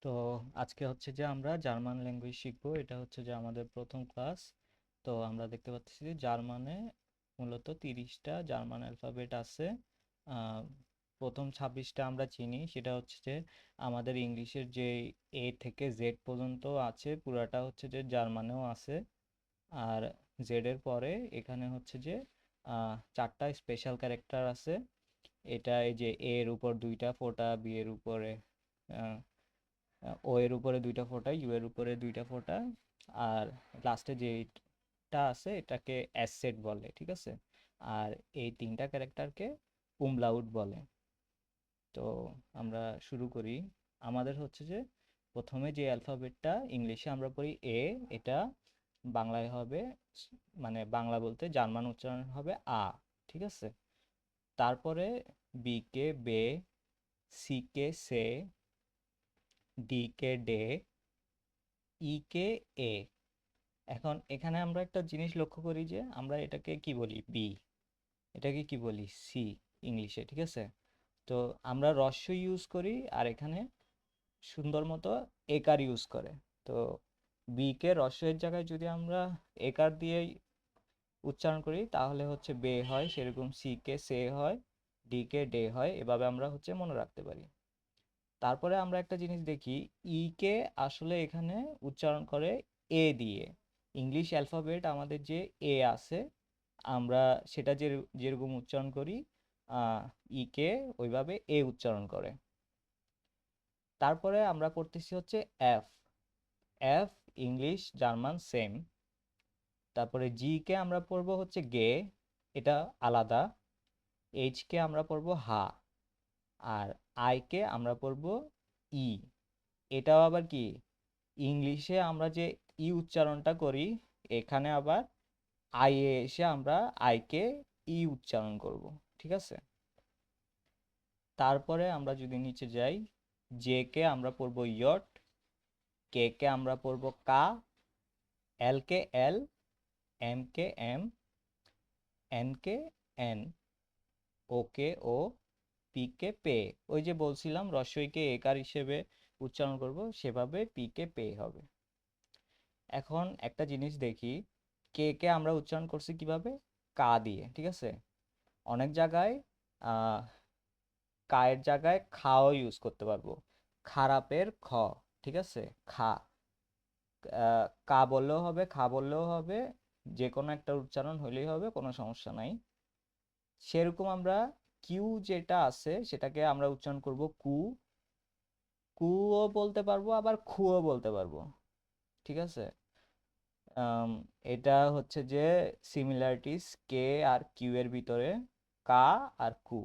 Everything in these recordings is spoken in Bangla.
তো আজকে হচ্ছে যে আমরা জার্মান ল্যাঙ্গুয়েজ শিখবো। এটা হচ্ছে যে আমাদের প্রথম ক্লাস। তো আমরা দেখতে পাচ্ছি যে জার্মানে মূলত 30টা জার্মান অ্যালফাবেট আছে। আহ, প্রথম 26টা আমরা চিনি, সেটা হচ্ছে যে আমাদের ইংলিশের যে এ থেকে জেড পর্যন্ত আছে পুরাটা হচ্ছে যে জার্মানেও আছে। আর জেড এর পরে এখানে হচ্ছে যে চারটা স্পেশাল ক্যারেক্টার আছে। এটা এই যে এ এর উপর দুইটা ফোঁটা, বি এর উপরে ও এর উপরে দুইটা ফোঁটা, ইউ এর উপরে দুইটা ফোঁটা, আর লাস্টে যেটা আছে এটাকে অ্যাসেট বলে, ঠিক আছে। আর এই তিনটা ক্যারেক্টারকে উমলাউট বলে। তো আমরা শুরু করি। আমাদের হচ্ছে যে প্রথমে যে অ্যালফাবেটটা ইংলিশে আমরা পড়ি এ, এটা বাংলায় হবে, মানে বাংলা বলতে জার্মান উচ্চারণ হবে আ, ঠিক আছে। তারপরে বি কে বে, সি কে সে, ডি কে ডে, ই কে এ। এখন এখানে আমরা একটা জিনিস লক্ষ্য করি যে আমরা এটাকে কি বলি বি, এটাকে কি বলি সি ইংলিশে, ঠিক আছে। তো আমরা হ্রস্ব ইউজ করি আর এখানে সুন্দর মতো একার ইউজ করে। তো বি কে হ্রস্বের জায়গায় যদি আমরা একার দিয়ে উচ্চারণ করি তাহলে হচ্ছে বে হয়, সেরকম সি কে সে হয়, ডি কে ডে হয়, এভাবে আমরা হচ্ছে মনে রাখতে পারি। তারপরে আমরা একটা জিনিস দেখি, ই কে আসলে এখানে উচ্চারণ করে এ দিয়ে। ইংলিশ অ্যালফাবেট আমাদের যে এ আছে, আমরা সেটা যেরকম উচ্চারণ করি, ই কে ওইভাবে এ উচ্চারণ করে। তারপরে আমরা পড়তেছি হচ্ছে F. F English German same. তারপরে জি কে আমরা পড়বো হচ্ছে গে, এটা আলাদা। এইচ কে আমরা পড়বো হা। আর আই কে আমরা পড়বো ই। এটাও আবার কি, ইংলিশে আমরা যে ই উচ্চারণটা করি, এখানে আবার আই এ এসে আমরা আইকে ই উচ্চারণ করব, ঠিক আছে। তারপরে আমরা যদি নিচে যাই, জে কে আমরা পড়বো ইয়ট, কে কে আমরা পড়বো কা, এল কে এল, এম কে এম, এন কে এন, ও কে ও, পি কে পে। ওই যে বলছিলাম রস্বইকে একার হিসেবে উচ্চারণ করব, সেভাবে পি কে পে হবে। এখন একটা জিনিস দেখি, কে কে আমরা উচ্চারণ করছি কিভাবে, কা দিয়ে, ঠিক আছে। অনেক জায়গায় আহ কায়ের জায়গায় খাও ইউজ করতে পারবো, খারাপের খ, ঠিক আছে, খা। কা বললেও হবে, খা বললেও হবে, যে কোনো একটা উচ্চারণ হইলেই হবে, কোনো সমস্যা নাই। সেরকম আমরা কিউ যেটা আছে সেটাকে আমরা উচ্চারণ করব কু। কুও বলতে পারবো, আবার খুও বলতে পারবো, ঠিক আছে। আম, এটা হচ্ছে যে সিমিলারিটিস কে আর কিউ এর ভিতরে, কা আর কু।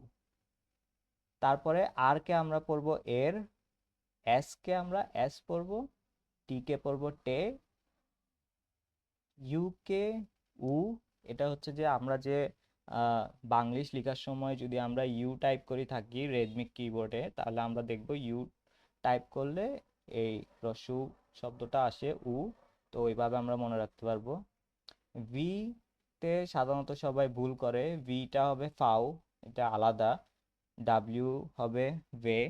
তারপরে আর কে আমরা পড়বো এর, এস কে আমরা এস পড়বো, টি কে পড়বো টে, ইউ কে উ। এটা হচ্ছে যে আমরা যে বাংলিশ লেখার সময় যদি আমরা ইউ টাইপ করে থাকি রেডমি কিবোর্ডে, তাহলে আমরা দেখব ইউ টাইপ করলে এই রস্যু শব্দটা আসে উ। তো ওইভাবে আমরা মনে রাখতে পারবো। ভি তে সাধারণত সবাই ভুল করে, ভিটা হবে ফাও, এটা আলাদা। ডাব্লিউ হবে ভে,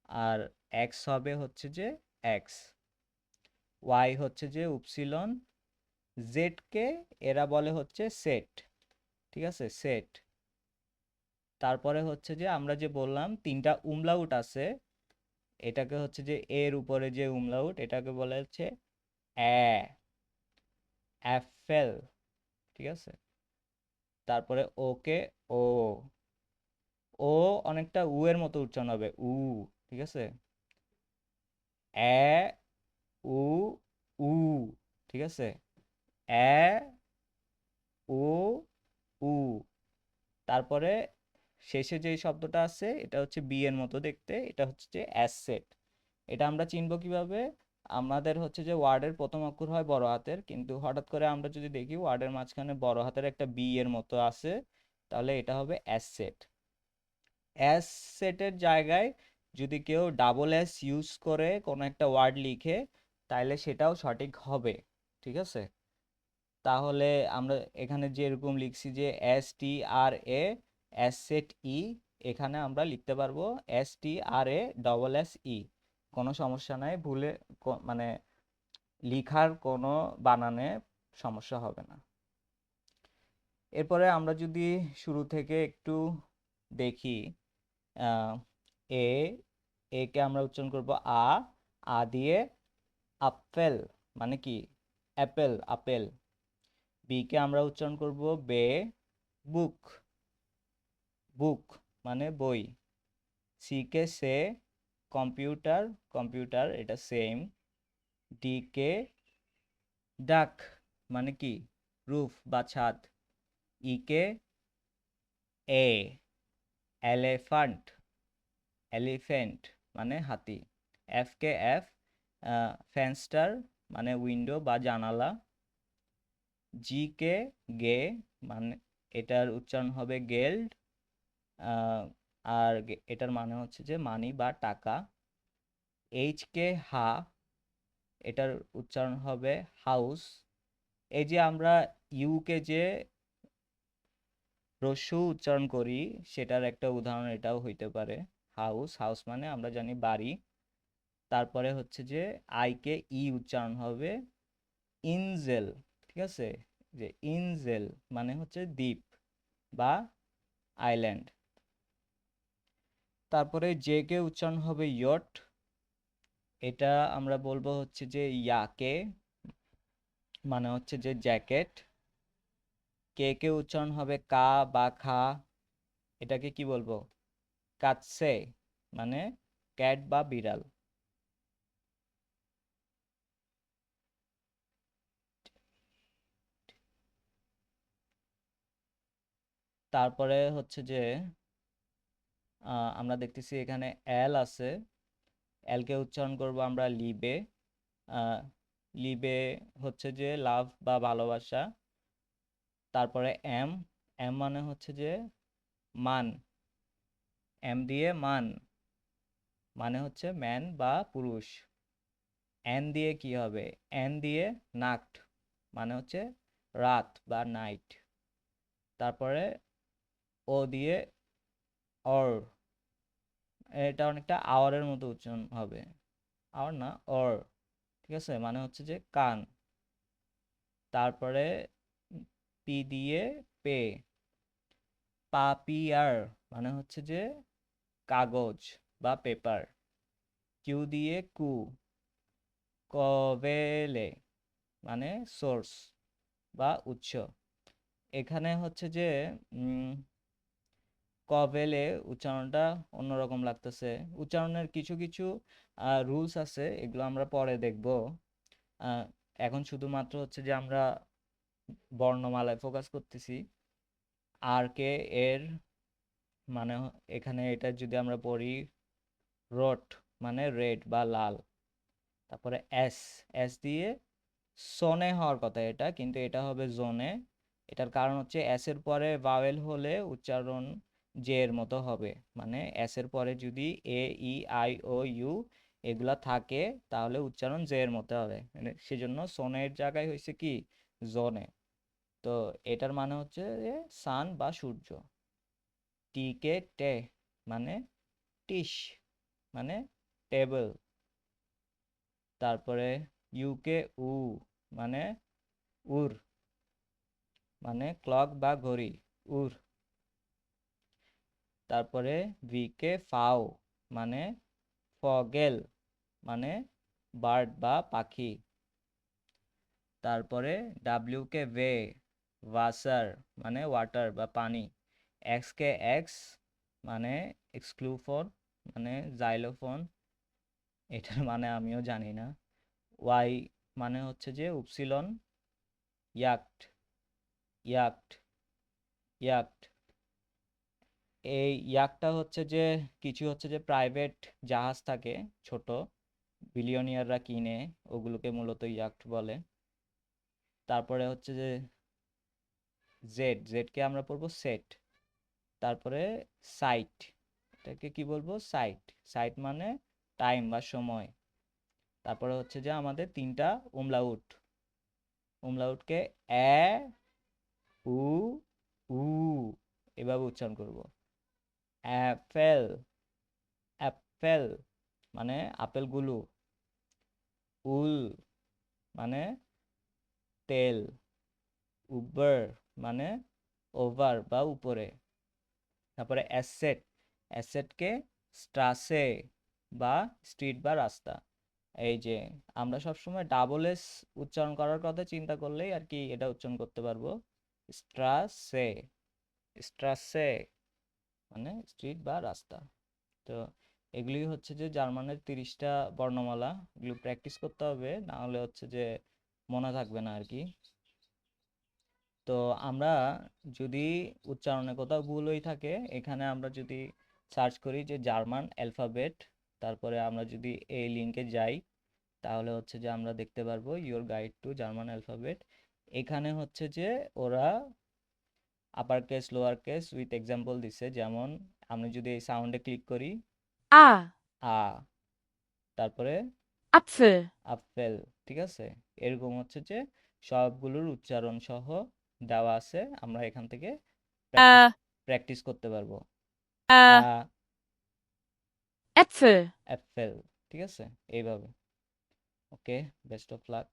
আর এক্স হবে হচ্ছে যে এক্স। ওয়াই হচ্ছে যে উপসিলন। জেড কে এরা বলে হচ্ছে সেট, ঠিক আছে, সেট। তারপরে হচ্ছে যে আমরা যে বললাম তিনটা উমলাউট আছে, এটাকে হচ্ছে যে এর উপরে যে উমলাউট এটাকে বলে হচ্ছে অ্যা, অ্যাপেল, ঠিক আছে। তারপরে ওকে ও, ও অনেকটা উ এর মতো উচ্চারণ হবে উ, ঠিক আছে। অ্যা, উ, উ, ঠিক আছে। অ্যা, উ, উ। তারপরে শেষে যে শব্দটা আছে এটা হচ্ছে বি এর মতো দেখতে, এটা হচ্ছে যে অ্যাসেট। এটা আমরা চিনব কিভাবে, আমাদের হচ্ছে যে ওয়ার্ডের প্রথম অক্ষর হয় বড় হাতের, কিন্তু হঠাৎ করে আমরা যদি দেখি ওয়ার্ডের মাঝখানে বড় হাতের একটা বি এর মতো আছে, তাহলে এটা হবে অ্যাসেট। অ্যাসেটের জায়গায় যদি কেউ ডাবল এস ইউজ করে কোনো একটা ওয়ার্ড লিখে, তাহলে সেটাও সঠিক হবে, ঠিক আছে। তাহলে আমরা এখানে যেরকম লিখছি যে এস টি আর এ অ্যাসেট ই, এখানে আমরা লিখতে পারবো S T R A double S E, কোনো সমস্যা নাই, ভুলে মানে লিখার কোনো বানানে সমস্যা হবে না। এরপরে আমরা যদি শুরু থেকে একটু দেখি, আহ, এ একে আমরা উচ্চারণ করব আ। আ দিয়ে আপেল, মানে কি অ্যাপেল, আপেল। বি কে আমরা উচ্চারণ করব বে, বুক, বুক মানে বই। সি কে সে, কম্পিউটার, কম্পিউটার, এটা সেম। ডি কে ডাক, মানে কি রুফ বা ছাদ। ই কে এ, এলিফ্যান্ট, এলিফ্যান্ট মানে হাতি। এফ কে এফ, ফেন্সটার মানে উইন্ডো বা জানালা। জি কে গে, মানে এটার উচ্চারণ হবে গেল্ড, আর এটার মানে হচ্ছে যে মানি বা টাকা। এইচ কে হা, এটার উচ্চারণ হবে হাউস। এই যে আমরা ইউ কে যে হ্রস্ব উচ্চারণ করি, সেটার একটা উদাহরণ এটাও হইতে পারে। হাউস, হাউস মানে আমরা জানি বাড়ি। তারপরে হচ্ছে যে আই কে ই উচ্চারণ হবে ইনজেল, ঠিক আছে? যে ইনজেল মানে হচ্ছে দ্বীপ বা আইল্যান্ড। তারপরে জে কে উচ্চারণ হবে ইয়ট, এটা আমরা বলবো হচ্ছে যে ইয়াকে, মানে হচ্ছে যে জ্যাকেট। কে কে উচ্চারণ হবে কা বা খা, এটাকে কি বলবো? কাৎসে, মানে ক্যাট বা বিড়াল। তারপরে হচ্ছে যে আমরা দেখতেছি এখানে এল আছে। এল কে উচ্চারণ করব আমরা লিবে। আহ, লিবে হচ্ছে যে লাভ বা ভালোবাসা। তারপরে এম, এম মানে হচ্ছে যে মান। এম দিয়ে মান মানে হচ্ছে ম্যান বা পুরুষ। এন দিয়ে কি হবে? এন দিয়ে নাক্ট, মানে হচ্ছে রাত বা নাইট। তারপরে ও দিয়ে অর, এটা অনেকটা আওয়ারের মতো উচ্চারণ হবে। আওয়ার না, অর, ঠিক আছে, মানে হচ্ছে যে কান। তারপরে পি দিয়ে পে, পাপিয়ার মানে হচ্ছে যে কাগজ বা পেপার। কিউ দিয়ে কু, কভেলে মানে সোর্স বা উৎস। এখানে হচ্ছে যে কভেলে উচ্চারণটা অন্যরকম লাগতেছে। উচ্চারণের কিছু কিছু রুলস আছে, এগুলো আমরা পরে দেখব। আহ, এখন শুধুমাত্র হচ্ছে যে আমরা বর্ণমালায় ফোকাস করতেছি। আর কে এর মানে এখানে এটা যদি আমরা পড়ি রোট, মানে রেড বা লাল। তারপরে এস, এস দিয়ে সনে হওয়ার কথা এটা, কিন্তু এটা হবে জোনে। এটার কারণ হচ্ছে এস এর পরে ভাওয়েল হলে উচ্চারণ জে এর মতো হবে। মানে এস এর পরে যদি এ, ই, আই, ও, ইউ এগুলা থাকে, তাহলে উচ্চারণ জে এর মতো হবে। মানে সেজন্য সোনের জায়গায় হয়েছে কি জোনে। তো এটার মানে হচ্ছে যে সান বা সূর্য। টি কে টে, মানে টিস, মানে টেবল। তারপরে ইউকে উ, মানে উর, মানে ক্লক বা ঘড়ি, উর। তারপরে ভি কে ফাও, মানে ফগেল, মানে বার্ড বা পাখি। তারপরে ডাব্লিউ কে ভে, ওয়াসার, মানে ওয়াটার বা পানি। এক্স কে এক্স, মানে এক্সক্লুফোন, মানে জাইলোফোন, এটার মানে আমিও জানি না। ওয়াই মানে হচ্ছে যে উপসিলন, ইয়াক্ট, ইয়াক্ট, ইয়াক্ট। এই ইয়াকটা হচ্ছে যে কিছু হচ্ছে যে প্রাইভেট জাহাজ থাকে ছোট, বিলিয়নিয়াররা কিনে, ওগুলোকে মূলত ইয়াক্ট বলে। তারপরে হচ্ছে যে জেড, জেডকে আমরা পড়বো সেট। তারপরে সাইট, এটাকে কি বলবো? সাইট, সাইট মানে টাইম বা সময়। তারপরে হচ্ছে যে আমাদের তিনটা উমলাউট, উমলাউটকে এ, উ, উ এভাবে উচ্চারণ করব। Apple, Apple. মানে আপেলগুলো, উল মানে তেল, উবার মানে ওভার বা উপরে, তারপরে অ্যাসেট, অ্যাসেটকে স্ট্রাসে বা স্ট্রিট বা রাস্তা। এই যে আমরা সবসময় ডাবল এস উচ্চারণ করার কথা চিন্তা করলেই আর কি এটা উচ্চারণ করতে পারবো, স্ট্রাসে, স্ট্রাসে মানে স্ট্রিট বা রাস্তা। তো এগুলি হচ্ছে যে জার্মানের 30টা বর্ণমালা, এগুলো প্র্যাকটিস করতে হবে, না হলে হচ্ছে যে মনে থাকবে না আর কি। তো আমরা যদি উচ্চারণে কোথাও ভুল হয়ে থাকে, এখানে আমরা যদি সার্চ করি যে জার্মান অ্যালফাবেট, তারপরে আমরা যদি এই লিঙ্কে যাই, তাহলে হচ্ছে যে আমরা দেখতে পারবো your guide to German alphabet. এখানে হচ্ছে যে ওরা upper case lower case with example দিছে, যেমন আমি যদি এই সাউন্ডে ক্লিক করি, A, আ, তারপরে Apfel, আপেল, ঠিক আছে, এরকম হচ্ছে যে সবগুলোর উচ্চারণ সহ দেওয়া আছে, আমরা এখান থেকে প্র্যাকটিস äh, প্র্যাকটিস করতে পারবো। আ, äh, Äpfel. অ্যাপেল, ঠিক আছে, এইভাবে। ওকে, বেস্ট অফ লাক।